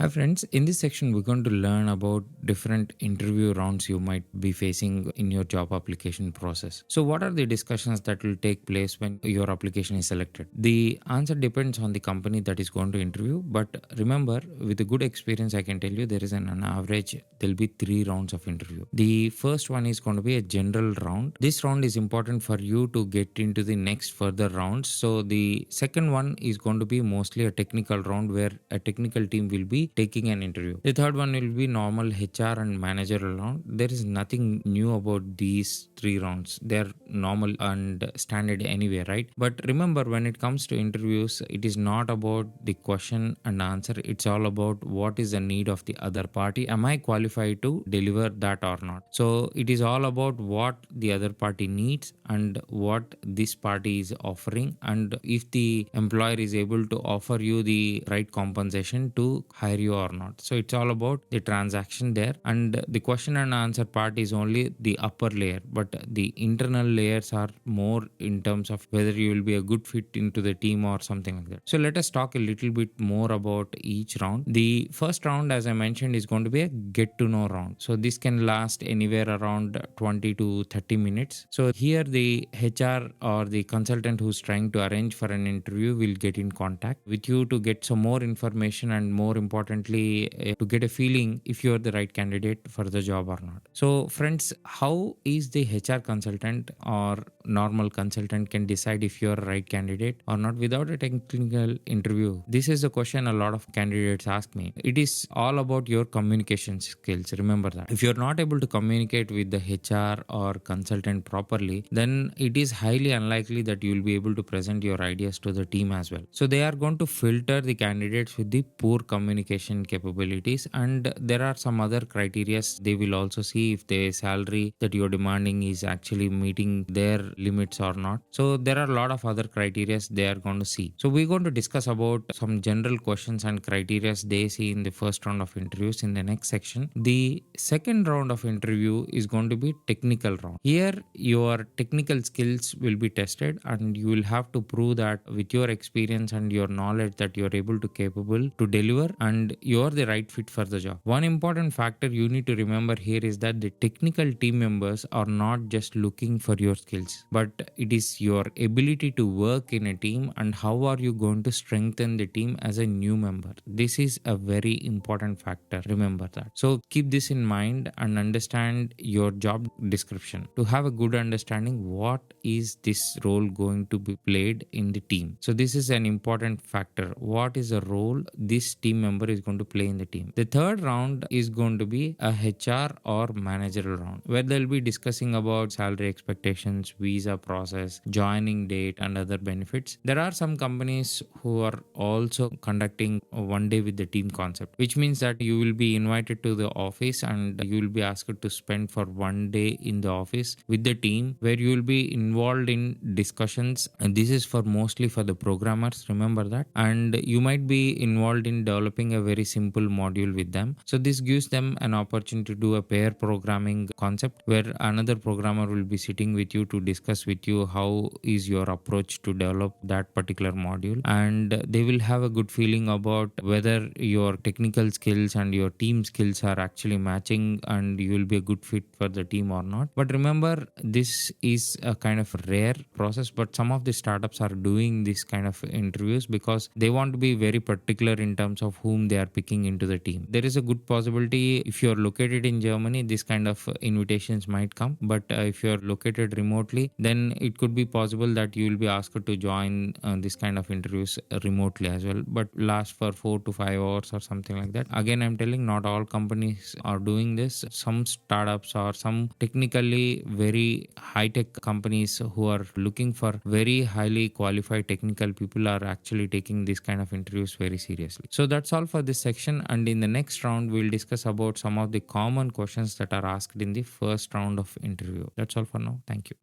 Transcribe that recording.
Hi friends, in this section we're going to learn about different interview rounds you might be facing in your job application process. So what are the discussions that will take place when your application is selected? The answer depends on the company that is going to interview, but remember, with a good experience I can tell you there is an average there'll be 3 rounds of interview. The first one is going to be a general round. This round is important for you to get into the next further rounds. So the second one is going to be mostly a technical round where a technical team will be taking an interview. The third one will be normal HR and managerial round. There is nothing new about these 3 rounds. They are normal and standard anyway, right? But remember, when it comes to interviews, it is not about the question and answer. It's all about what is the need of the other party. Am I qualified to deliver that or not? So it is all about what the other party needs and what this party is offering, and if the employer is able to offer you the right compensation to hire you or not. So it's all about the transaction there, and the question and answer part is only the upper layer, but the internal layers are more in terms of whether you will be a good fit into the team or something like that. So let us talk a little bit more about each round. The first round, as I mentioned, is going to be a get to know round. So this can last anywhere around 20 to 30 minutes. So here the HR or the consultant who's trying to arrange for an interview will get in contact with you to get some more information, and more importantly to get a feeling if you're the right candidate for the job or not. So friends, how is the HR consultant or normal consultant can decide if you're a right candidate or not without a technical interview? This is a question a lot of candidates ask me. It is all about your communication skills. Remember that if you're not able to communicate with the HR or consultant properly, then it is highly unlikely that you'll be able to present your ideas to the team as well. So they are going to filter the candidates with the poor communication capabilities, and there are some other criteria. They will also see if the salary that you're demanding is actually meeting their limits or not. So there are a lot of other criteria they are going to see. So we're going to discuss about some general questions and criteria they see in the first round of interviews in the next section. The second round of interview is going to be technical round. Here your technical skills will be tested, and you will have to prove that with your experience and your knowledge that you're able to capable to deliver and you're the right fit for the job. One important factor you need to remember here is that the technical team members are not just looking for your skills, but it is your ability to work in a team and how are you going to strengthen the team as a new member. This is a very important factor. Remember that. So keep this in mind and understand your job description to have a good understanding what is this role going to be played in the team. So this is an important factor. What is the role this team member is going to play in the team? The third round is going to be a HR or managerial round where they'll be discussing about salary expectations, visa process, joining date, and other benefits. There are some companies who are also conducting a one day with the team concept, which means that you will be invited to the office and you will be asked to spend for one day in the office with the team where you will be involved in discussions, and this is for mostly for the programmers, remember that, and you might be involved in developing a very simple module with them. So this gives them an opportunity to do a pair programming concept where another programmer will be sitting with you to discuss with you how is your approach to develop that particular module, and they will have a good feeling about whether your technical skills and your team skills are actually matching and you will be a good fit for the team or not. But remember, this is a kind of rare process, but some of the startups are doing this kind of interviews because they want to be very particular in terms of whom they are picking into the team. There is a good possibility if you are located in Germany, this kind of invitations might come, but if you are located remotely, then it could be possible that you will be asked to join this kind of interviews remotely as well, but last for 4 to 5 hours or something like that. Again, I'm telling not all companies are doing this. Some startups or some technically very high-tech companies who are looking for very highly qualified technical people are actually taking this kind of interviews very seriously. So that's all for this section, and in the next round we'll discuss about some of the common questions that are asked in the first round of interview. That's all for now. Thank you.